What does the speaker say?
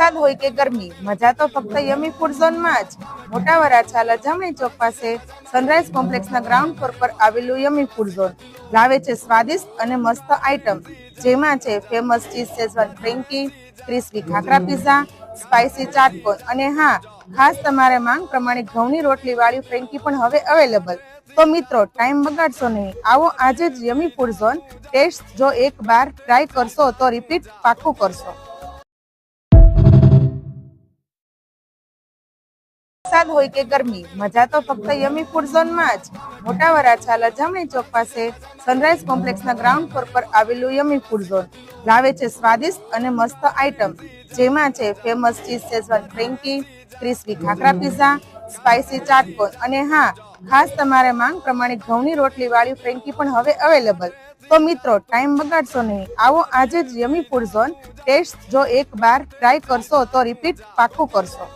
વરસાદ હોય કે ગરમી, મજા તો ફક્ત યમી ફૂડ ઝોનમાં જ. મોટા વરાછા લજામણી ચોક પાસે સનરાઈઝ કોમ્પ્લેક્સના ગ્રાઉન્ડ ફ્લોર પર આવેલું યમી ફૂડ ઝોન લાવે છે સ્વાદિષ્ટ અને મસ્ત આઈટમ, જેમાં છે famous cheese Schezwan frankie, crispy khakhra pizza, spicy ચાટકોન અને હા, ખાસ તમારે માંગ પ્રમાણે ઘઉંની રોટલી વાળી ફ્રેન્કી પણ હવે અવેલેબલ. તો મિત્રો, ટાઈમ બગાડશો નહીં, આવો આજે જ યમી ફૂડ ઝોન. ટેસ્ટ જો એક બાર ટ્રાય કરશો તો રિપીટ પાક્કું કરશો. વરસાદ હોય કે ગરમી, મજા તો ફક્ત યમી ફૂડ ઝોનમાં જ. મોટા વરાછા લજામણી ચોક પાસે સનરાઈઝ કોમ્પ્લેક્સના ગ્રાઉન્ડ ફ્લોર પર આવેલું યમી ફૂડ ઝોન લાવે છે સ્વાદિષ્ટ અને મસ્ત આઈટમ, જેમાં છે famous cheese Schezwan frankie, crispy khakhra pizza, spicy ચાટકોન અને હા, ખાસ તમારે માંગ પ્રમાણે ઘઉંની રોટલી વાળી ફ્રેન્કી પણ હવે અવેલેબલ. તો મિત્રો, ટાઈમ બગાડશો નહીં, આવો આજે જ યમી ફૂડ ઝોન. ટેસ્ટ જો એક બાર ટ્રાય કરશો તો રિપીટ પાક્કું કરશો.